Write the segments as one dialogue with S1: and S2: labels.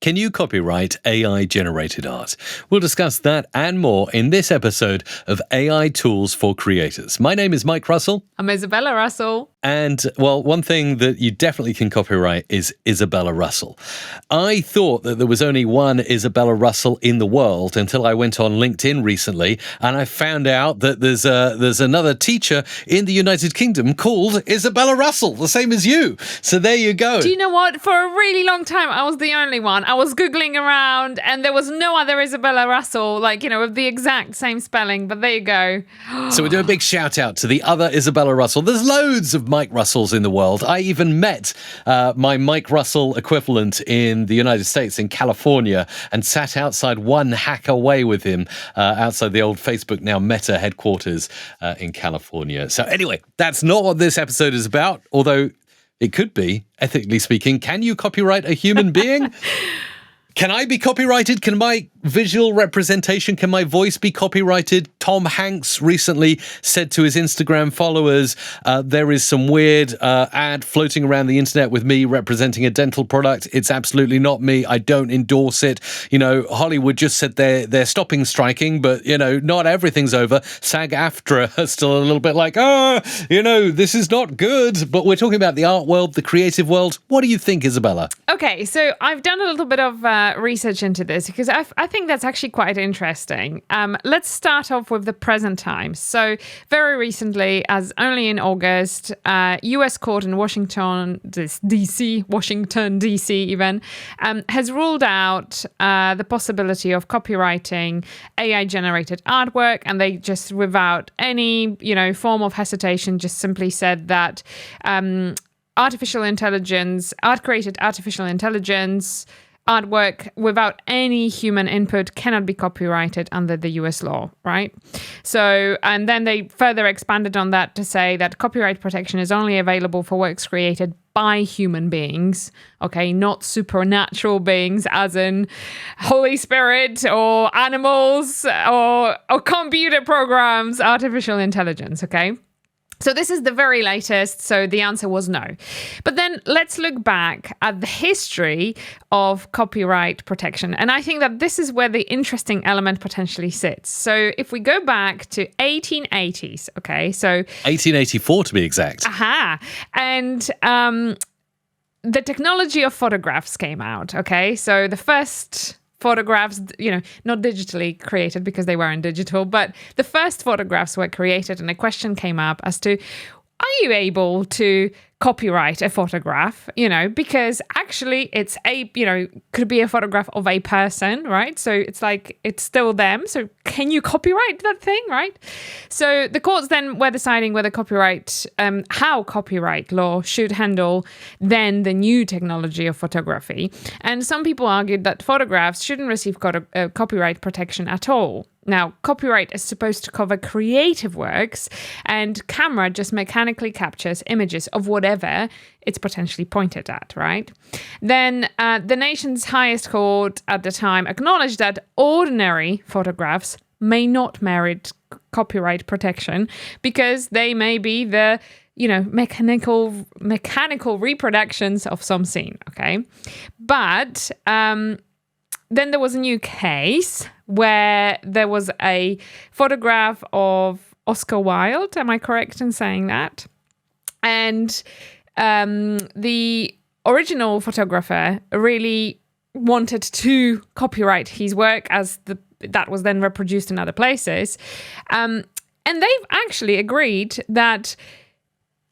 S1: Can you copyright AI-generated art? We'll discuss that and more in this episode of AI Tools for Creators. My name is Mike Russell.
S2: I'm Isabella Russell.
S1: And, well, one thing that you definitely can copyright is Isabella Russell. I thought that there was only one Isabella Russell in the world until I went on LinkedIn recently, and I found out that there's another teacher in the United Kingdom called Isabella Russell, the same as you. So there you go.
S2: Do you know what? For a really long time, I was the only one. I was Googling around, and there was no other Isabella Russell, with the exact same spelling, but there you go.
S1: So we do a big shout out to the other Isabella Russell. There's loads of Mike Russells in the world. I even met my Mike Russell equivalent in the United States, in California, and sat outside one hack away with him outside the old Facebook, now Meta headquarters in California. So anyway, that's not what this episode is about, although it could be, ethically speaking. Can you copyright a human being? Can I be copyrighted? Can my visual representation, can my voice be copyrighted? Tom Hanks recently said to his Instagram followers, there is some weird ad floating around the internet with me representing a dental product. It's absolutely not me. I don't endorse it. Hollywood just said they're stopping striking, but, not everything's over. SAG-AFTRA is still a little bit like, this is not good. But we're talking about the art world, the creative world. What do you think, Isabella?
S2: Okay, so I've done a little bit of research into this because I think that's actually quite interesting. Let's start off with the present time. So very recently, as only in August, US court in Washington, DC even, has ruled out the possibility of copyrighting AI-generated artwork, and they just, without any, form of hesitation, just simply said that art-created artificial intelligence artwork without any human input cannot be copyrighted under the US law, right? So, and then they further expanded on that to say that copyright protection is only available for works created by human beings, okay, not supernatural beings as in Holy Spirit or animals or computer programs, artificial intelligence, okay? So this is the very latest, so the answer was no. But then let's look back at the history of copyright protection. And I think that this is where the interesting element potentially sits. So if we go back to 1880s, okay, so
S1: 1884 to be exact.
S2: And the technology of photographs came out, okay? So the first photographs, not digitally created because they weren't digital, but the first photographs were created, and a question came up as to, are you able to copyright a photograph? Because actually it's could be a photograph of a person, right? So it's like, it's still them. So can you copyright that thing, right? So the courts then were deciding whether how copyright law should handle then the new technology of photography. And some people argued that photographs shouldn't receive copyright protection at all. Now, copyright is supposed to cover creative works, and camera just mechanically captures images of whatever it's potentially pointed at, right? Then the nation's highest court at the time acknowledged that ordinary photographs may not merit copyright protection because they may be the mechanical reproductions of some scene, okay? But then there was a new case where there was a photograph of Oscar Wilde. Am I correct in saying that? And the original photographer really wanted to copyright his work as that was then reproduced in other places. And they've actually agreed that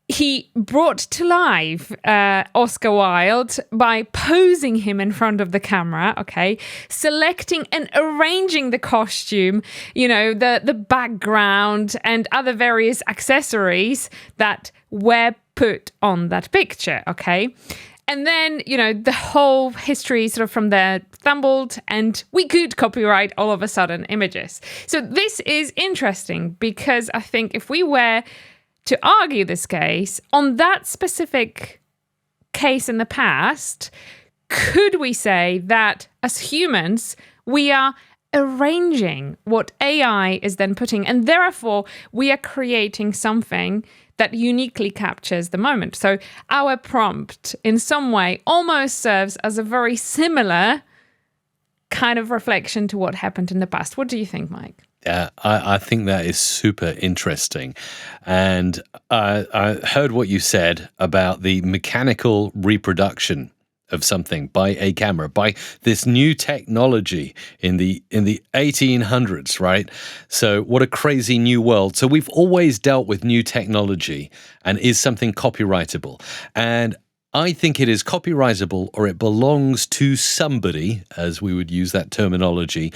S2: he brought to life Oscar Wilde by posing him in front of the camera, okay, selecting and arranging the costume, the background and other various accessories that were put on that picture, okay? And then, the whole history sort of from there stumbled, and we could copyright all of a sudden images. So this is interesting because I think if we were to argue this case on that specific case in the past, could we say that as humans, we are arranging what AI is then putting, and therefore we are creating something that uniquely captures the moment? So our prompt in some way almost serves as a very similar kind of reflection to what happened in the past. What do you think, Mike?
S1: Yeah, I think that is super interesting. And I heard what you said about the mechanical reproduction of something by a camera, by this new technology in the 1800s, right? So what a crazy new world. So we've always dealt with new technology, and is something copyrightable? And I think it is copyrightable, or it belongs to somebody, as we would use that terminology,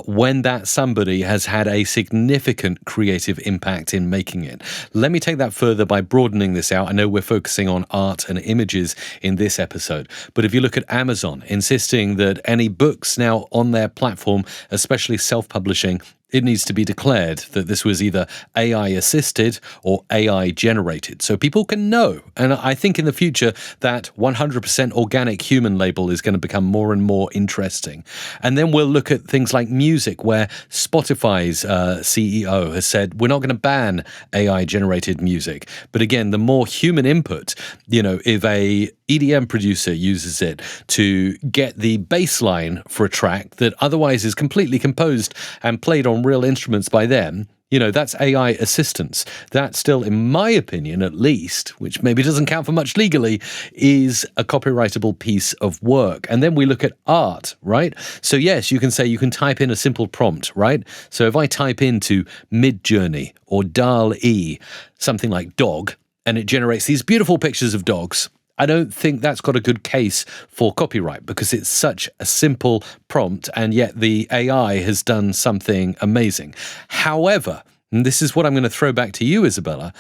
S1: when that somebody has had a significant creative impact in making it. Let me take that further by broadening this out. I know we're focusing on art and images in this episode, but if you look at Amazon insisting that any books now on their platform, especially self-publishing, it needs to be declared that this was either AI assisted or AI generated. So people can know. And I think in the future that 100% organic human label is going to become more and more interesting. And then we'll look at things like music, where Spotify's CEO has said, we're not going to ban AI generated music. But again, the more human input, if a EDM producer uses it to get the bass line for a track that otherwise is completely composed and played on real instruments by them, that's AI assistance. That still, in my opinion, at least, which maybe doesn't count for much legally, is a copyrightable piece of work. And then we look at art, right? So yes, you can say you can type in a simple prompt, right? So if I type into Midjourney or DALL-E, something like dog, and it generates these beautiful pictures of dogs, I don't think that's got a good case for copyright, because it's such a simple prompt, and yet the AI has done something amazing. However, and this is what I'm going to throw back to you, Isabella,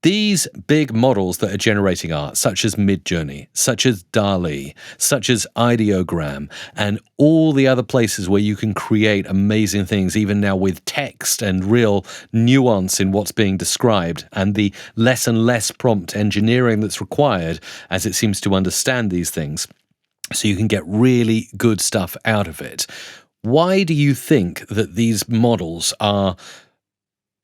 S1: these big models that are generating art, such as Midjourney, such as DALL-E, such as Ideogram, and all the other places where you can create amazing things, even now with text and real nuance in what's being described, and the less and less prompt engineering that's required as it seems to understand these things, so you can get really good stuff out of it. Why do you think that these models are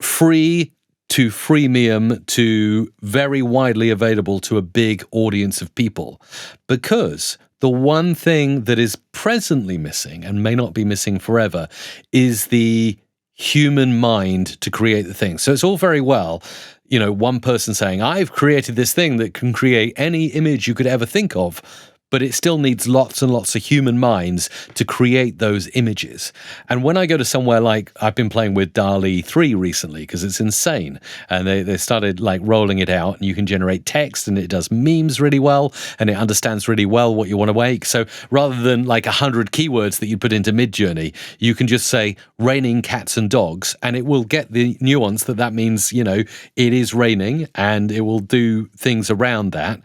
S1: free to freemium to very widely available to a big audience of people? Because the one thing that is presently missing, and may not be missing forever, is the human mind to create the thing. So it's all very well, one person saying, I've created this thing that can create any image you could ever think of, but it still needs lots and lots of human minds to create those images. And when I go to somewhere like, I've been playing with DALL-E 3 recently because it's insane, and they started rolling it out, and you can generate text, and it does memes really well, and it understands really well what you want to make. So rather than 100 keywords that you put into Midjourney, you can just say raining cats and dogs, and it will get the nuance that means, it is raining, and it will do things around that.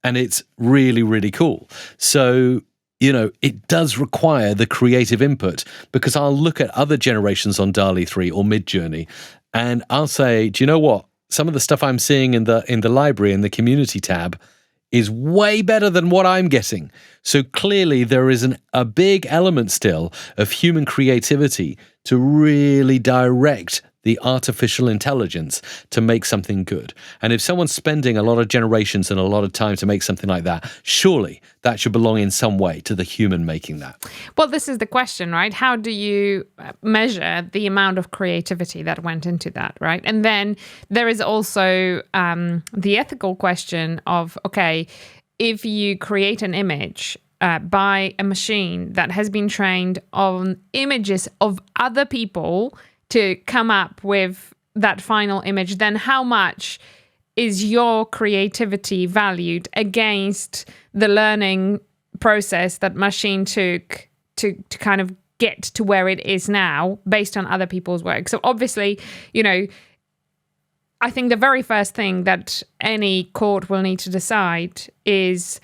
S1: And it's really, really cool. So, it does require the creative input, because I'll look at other generations on DALL-E 3 or Midjourney, and I'll say, do you know what? Some of the stuff I'm seeing in the library, in the community tab, is way better than what I'm getting. So clearly there is a big element still of human creativity to really direct the artificial intelligence to make something good. And if someone's spending a lot of generations and a lot of time to make something like that, surely that should belong in some way to the human making that.
S2: Well, this is the question, right? How do you measure the amount of creativity that went into that, right? And then there is also the ethical question of, okay, if you create an image by a machine that has been trained on images of other people to come up with that final image, then how much is your creativity valued against the learning process that machine took to kind of get to where it is now based on other people's work? So obviously, I think the very first thing that any court will need to decide is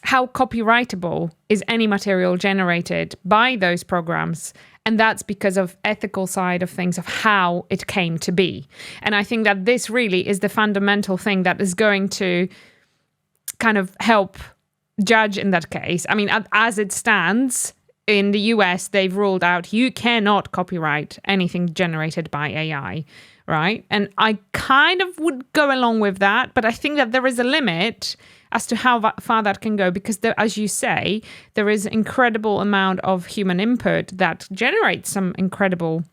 S2: how copyrightable is any material generated by those programs. And that's because of ethical side of things, of how it came to be. And I think that this really is the fundamental thing that is going to kind of help judge in that case. I mean, as it stands, in the US, they've ruled out you cannot copyright anything generated by AI, right? And I kind of would go along with that, but I think that there is a limit as to how far that can go, because there, as you say, there is incredible amount of human input that generates some incredible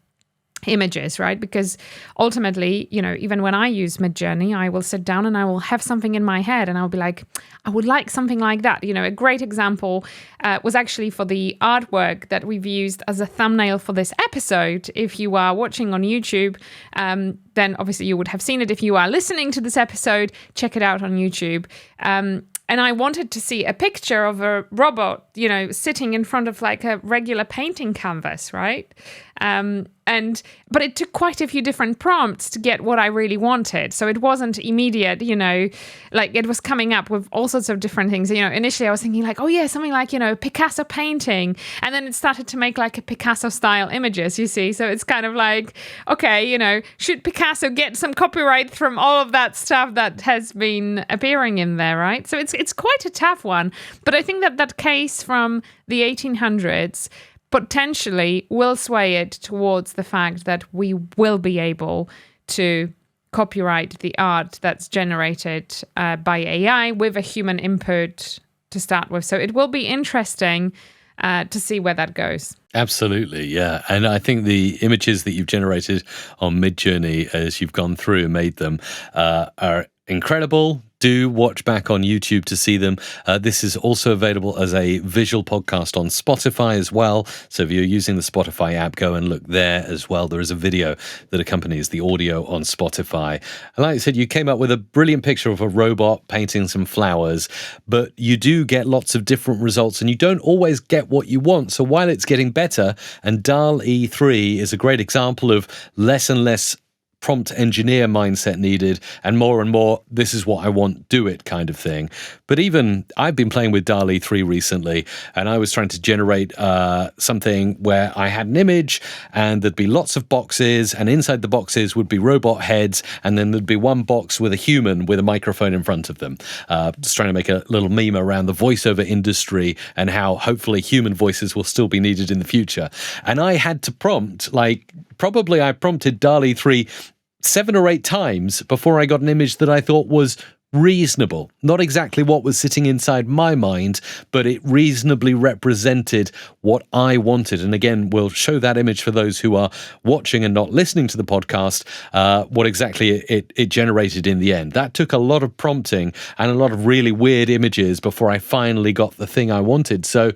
S2: images, right? Because ultimately, even when I use Midjourney, I will sit down and I will have something in my head and I'll be like, I would like something like that. A great example was actually for the artwork that we've used as a thumbnail for this episode. If you are watching on YouTube, then obviously you would have seen it. If you are listening to this episode, check it out on YouTube. And I wanted to see a picture of a robot, sitting in front of like a regular painting canvas, right? But it took quite a few different prompts to get what I really wanted. So it wasn't immediate, like it was coming up with all sorts of different things. Initially I was thinking like, oh yeah, something like, Picasso painting. And then it started to make like a Picasso style images, you see? So it's kind of like, okay, should Picasso get some copyright from all of that stuff that has been appearing in there, right? So it's quite a tough one. But I think that case from the 1800s potentially will sway it towards the fact that we will be able to copyright the art that's generated by AI with a human input to start with. So it will be interesting to see where that goes.
S1: Absolutely, yeah. And I think the images that you've generated on Midjourney as you've gone through and made them are incredible. Do watch back on YouTube to see them. This is also available as a visual podcast on Spotify as well. So if you're using the Spotify app, go and look there as well. There is a video that accompanies the audio on Spotify. And like I said, you came up with a brilliant picture of a robot painting some flowers, but you do get lots of different results and you don't always get what you want. So while it's getting better, and DALL-E 3 is a great example of less and less prompt engineer mindset needed and more, this is what I want, do it kind of thing. But even I've been playing with DALL-E 3 recently, and I was trying to generate something where I had an image and there'd be lots of boxes, and inside the boxes would be robot heads, and then there'd be one box with a human with a microphone in front of them. Just trying to make a little meme around the voiceover industry and how hopefully human voices will still be needed in the future. And I had to prompt, I prompted DALL-E 3 7 or 8 times before I got an image that I thought was reasonable. Not exactly what was sitting inside my mind, but it reasonably represented what I wanted. And again, we'll show that image for those who are watching and not listening to the podcast, what exactly it generated in the end. That took a lot of prompting and a lot of really weird images before I finally got the thing I wanted. So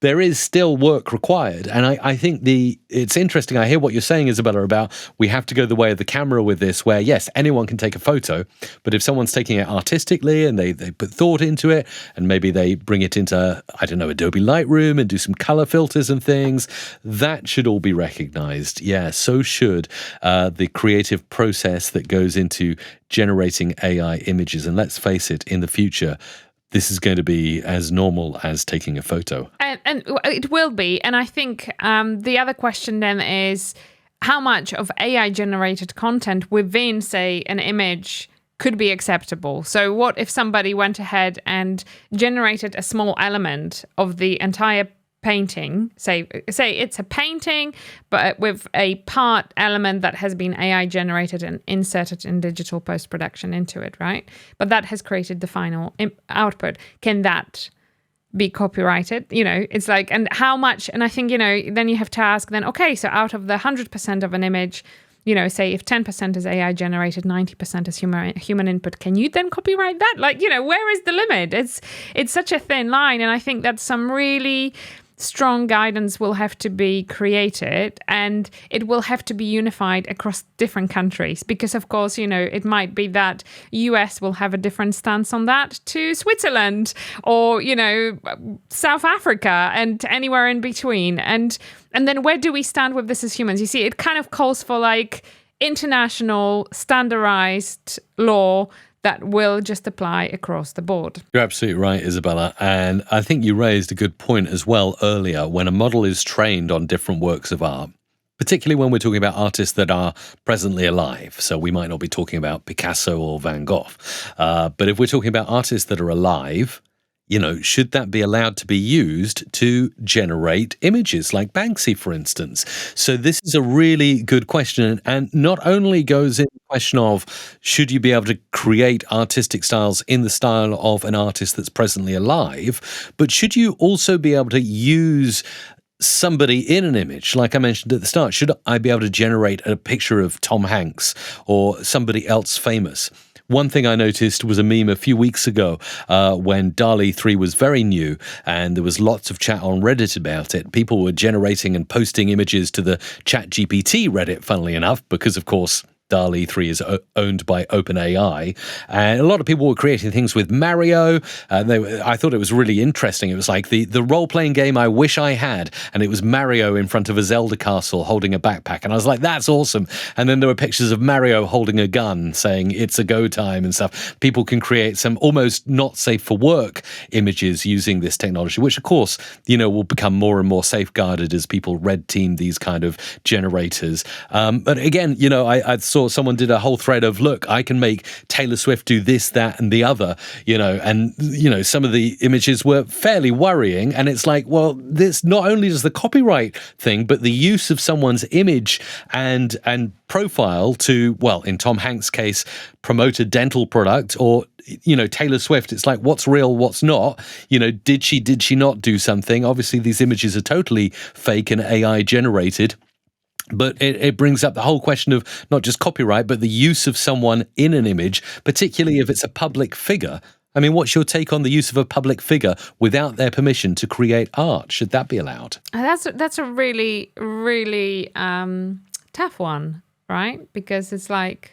S1: there is still work required. And I think it's interesting. I hear what you're saying, Isabella, about we have to go the way of the camera with this, where, yes, anyone can take a photo, but if someone's taking it artistically and they put thought into it, and maybe they bring it into, Adobe Lightroom and do some color filters and things, that should all be recognized. Yeah, so should the creative process that goes into generating AI images. And let's face it, in the future, this is going to be as normal as taking a photo.
S2: And it will be. And I think the other question then is how much of AI-generated content within, say, an image could be acceptable? So what if somebody went ahead and generated a small element of the entire painting, say it's a painting, but with a part element that has been AI generated and inserted in digital post-production into it, right? But that has created the final output. Can that be copyrighted? It's like, and how much? And I think, then you have to ask then, okay, so out of the 100% of an image, say if 10% is AI generated, 90% is human input, can you then copyright that? Where is the limit? It's such a thin line. And I think that some really strong guidance will have to be created, and it will have to be unified across different countries, because of course, it might be that US will have a different stance on that to Switzerland or, South Africa and anywhere in between. And then where do we stand with this as humans? You see, it kind of calls for international standardized law that will just apply across the board.
S1: You're absolutely right, Isabella. And I think you raised a good point as well earlier. When a model is trained on different works of art, particularly when we're talking about artists that are presently alive, so we might not be talking about Picasso or Van Gogh, but if we're talking about artists that are alive, Should that be allowed to be used to generate images like Banksy, for instance? So this is a really good question, and not only goes in the question of should you be able to create artistic styles in the style of an artist that's presently alive, but should you also be able to use somebody in an image, like I mentioned at the start? Should I be able to generate a picture of Tom Hanks or somebody else famous? One thing I noticed was a meme a few weeks ago when DALL-E 3 was very new, and there was lots of chat on Reddit about it. People were generating and posting images to the ChatGPT Reddit, funnily enough, because, of course, DALL-E 3 is owned by OpenAI, and a lot of people were creating things with Mario. I thought it was really interesting. It was like the role-playing game I wish I had, and it was Mario in front of a Zelda castle holding a backpack, and I was like, that's awesome. And then there were pictures of Mario holding a gun saying it's a go time and stuff. People can create some almost not safe for work images using this technology, which, of course, will become more and more safeguarded as people red team these kind of generators. But again, I saw someone did a whole thread of, look, I can make Taylor Swift do this, that, and the other, and some of the images were fairly worrying. And it's like, well, this not only does the copyright thing, but the use of someone's image and profile to, well, in Tom Hanks' case, promote a dental product, or Taylor Swift, it's like, what's real, what's not? Did she not do something? Obviously, these images are totally fake and AI generated. But it brings up the whole question of not just copyright, but the use of someone in an image, particularly if it's a public figure. I mean, what's your take on the use of a public figure without their permission to create art? Should that be allowed?
S2: That's a really, really tough one, right? Because it's like,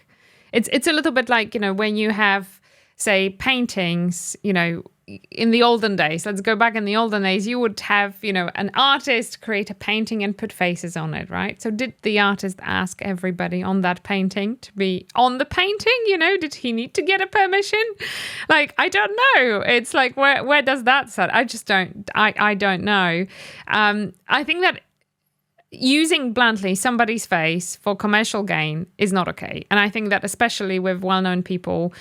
S2: it's a little bit like, when you have, say, paintings, in the olden days, let's go back in the olden days, you would have, an artist create a painting and put faces on it, right? So did the artist ask everybody on that painting to be on the painting? Did he need to get a permission? Like, I don't know. It's like, where does that start? I just don't, I don't know. I think that using bluntly somebody's face for commercial gain is not okay. And I think that especially with well-known people,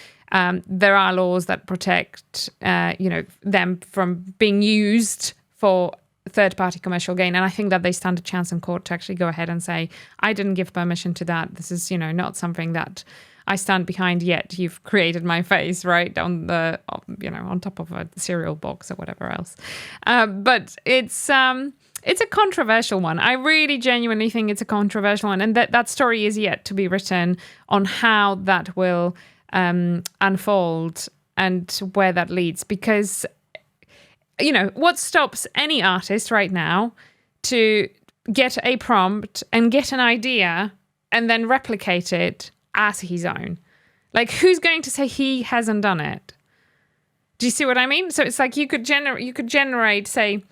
S2: there are laws that protect, them from being used for third-party commercial gain. And I think that they stand a chance in court to actually go ahead and say, I didn't give permission to that. This is, not something that I stand behind yet. You've created my face, right, on the, on top of a cereal box or whatever else. But it's a controversial one. I really genuinely think it's a controversial one. And that story is yet to be written on how that will unfold and where that leads, because what stops any artist right now to get a prompt and get an idea and then replicate it as his own? Like, who's going to say he hasn't done it? Do you see what I mean? So it's like you could generate, say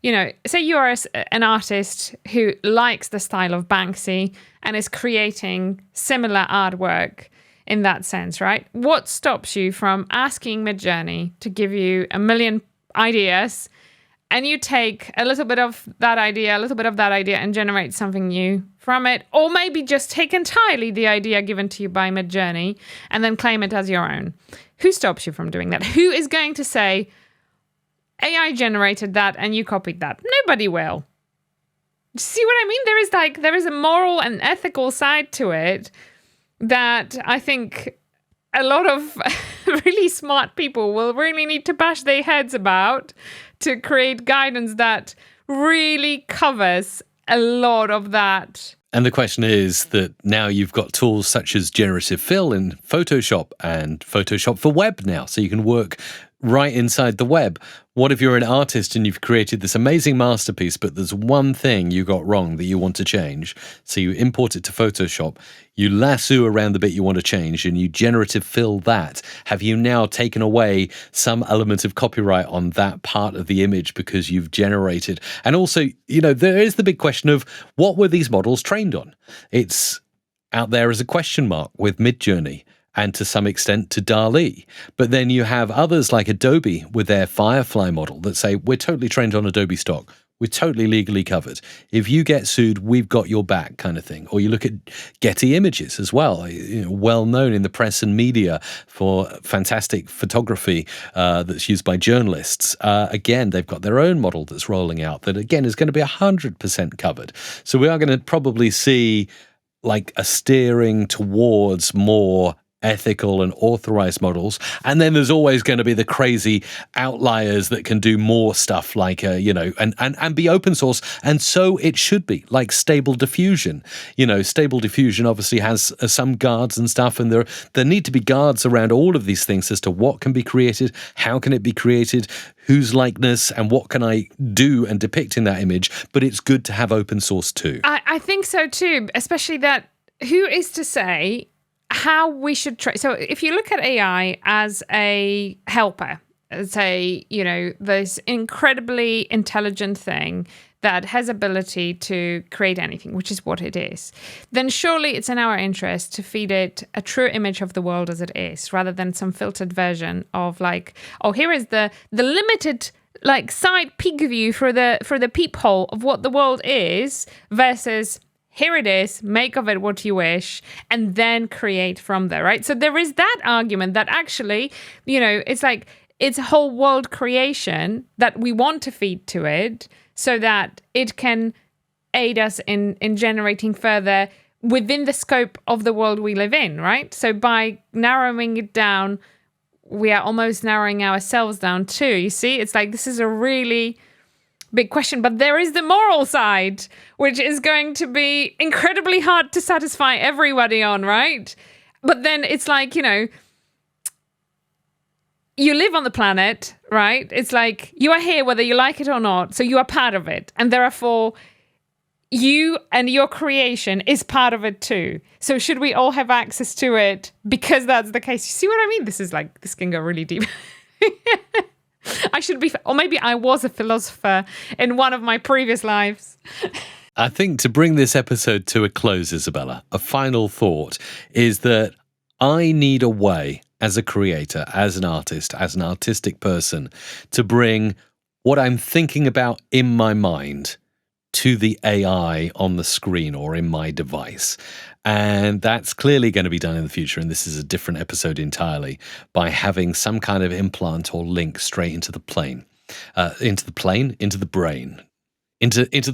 S2: you are an artist who likes the style of Banksy and is creating similar artwork in that sense, right? What stops you from asking Midjourney to give you a million ideas, and you take a little bit of that idea, and generate something new from it? Or maybe just take entirely the idea given to you by Midjourney and then claim it as your own. Who stops you from doing that? Who is going to say, AI generated that and you copied that? Nobody will. See what I mean? There is a moral and ethical side to it that I think a lot of really smart people will really need to bash their heads about to create guidance that really covers a lot of that.
S1: And the question is that now you've got tools such as Generative Fill in Photoshop and Photoshop for web now, so you can work right inside the web. What if you're an artist and you've created this amazing masterpiece, but there's one thing you got wrong that you want to change? So you import it to Photoshop, you lasso around the bit you want to change, and you generative fill that. Have you now taken away some element of copyright on that part of the image because you've generated? And also, there is the big question of what were these models trained on? It's out there as a question mark with Midjourney, and to some extent to DALL-E. But then you have others like Adobe with their Firefly model that say, we're totally trained on Adobe stock. we're totally legally covered. If you get sued, we've got your back, kind of thing. Or you look at Getty Images as well, well known in the press and media for fantastic photography that's used by journalists. Again, they've got their own model that's rolling out that, again, is going to be 100% covered. So we are going to probably see like a steering towards more ethical and authorized models. And then there's always going to be the crazy outliers that can do more stuff like, and be open source. And so it should be, like Stable Diffusion. Stable Diffusion obviously has some guards and stuff, and there need to be guards around all of these things as to what can be created, how can it be created, whose likeness, and what can I do and depict in that image. But it's good to have open source too.
S2: I think so too, especially that who is to say how we should try. So if you look at AI as a helper, as this incredibly intelligent thing that has ability to create anything, which is what it is, then surely it's in our interest to feed it a true image of the world as it is, rather than some filtered version of like, oh, here is the limited like side peek view for the peephole of what the world is, versus here it is, make of it what you wish, and then create from there, right? So there is that argument that actually, it's like it's a whole world creation that we want to feed to it so that it can aid us in generating further within the scope of the world we live in, right? So by narrowing it down, we are almost narrowing ourselves down too. You see, it's like this is a really big question, but there is the moral side, which is going to be incredibly hard to satisfy everybody on, right? But then it's like, you live on the planet, right? It's like you are here whether you like it or not, so you are part of it, and therefore you and your creation is part of it too. So should we all have access to it because that's the case? You see what I mean? This can go really deep. I should be, or maybe I was a philosopher in one of my previous lives.
S1: I think to bring this episode to a close, Isabella, a final thought is that I need a way as a creator, as an artist, as an artistic person, to bring what I'm thinking about in my mind to the AI on the screen or in my device. And that's clearly going to be done in the future, and this is a different episode entirely, by having some kind of implant or link straight into the brain, into the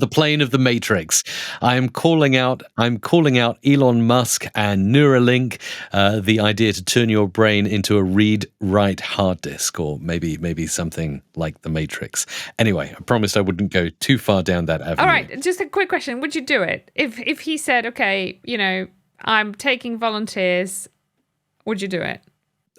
S1: plane of the Matrix. I'm calling out Elon Musk and Neuralink, the idea to turn your brain into a read-write hard disk, or maybe something like the Matrix. Anyway, I promised I wouldn't go too far down that avenue.
S2: All right, just a quick question. Would you do it? If he said, okay, I'm taking volunteers, would you do it?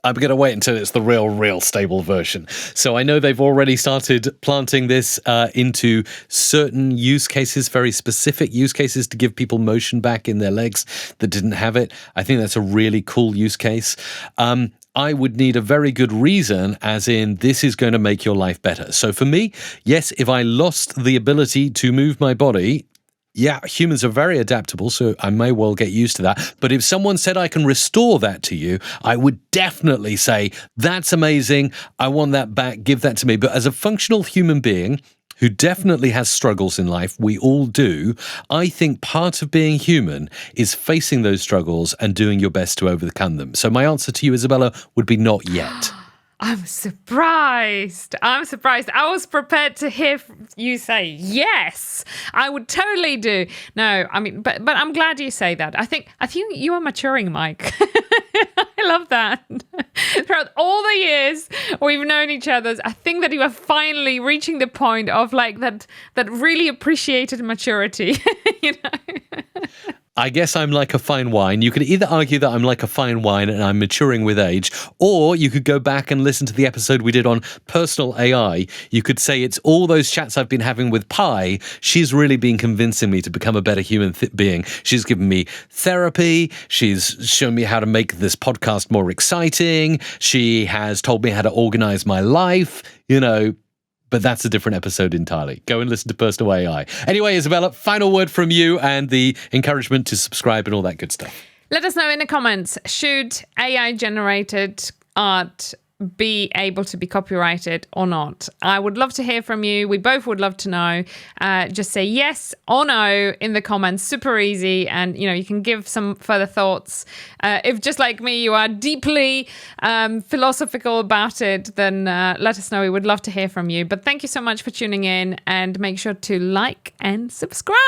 S1: I'm going to wait until it's the real stable version. So I know they've already started planting this into certain use cases, very specific use cases to give people motion back in their legs that didn't have it. I think that's a really cool use case. I would need a very good reason, as in this is going to make your life better. So for me, yes, if I lost the ability to move my body, yeah, humans are very adaptable, so I may well get used to that. But if someone said I can restore that to you, I would definitely say, that's amazing. I want that back. Give that to me. But as a functional human being who definitely has struggles in life, we all do, I think part of being human is facing those struggles and doing your best to overcome them. So my answer to you, Isabella, would be not yet.
S2: I'm surprised. I was prepared to hear you say yes. I would totally do. No, I mean, but I'm glad you say that. I think you are maturing, Mike. I love that. Throughout all the years we've known each other, I think that you are finally reaching the point of like that really appreciated maturity.
S1: I guess I'm like a fine wine. You could either argue that I'm like a fine wine and I'm maturing with age, or you could go back and listen to the episode we did on personal AI. You could say it's all those chats I've been having with Pi. She's really been convincing me to become a better human being. She's given me therapy. She's shown me how to make this podcast more exciting. She has told me how to organize my life, But that's a different episode entirely. Go and listen to Personal AI. Anyway, Isabella, final word from you and the encouragement to subscribe and all that good stuff.
S2: Let us know in the comments, should AI-generated art be able to be copyrighted or not? I would love to hear from you. We both would love to know. Just say yes or no in the comments. Super easy. And, you can give some further thoughts. If just like me, you are deeply philosophical about it, then let us know. We would love to hear from you. But thank you so much for tuning in, and make sure to like and subscribe.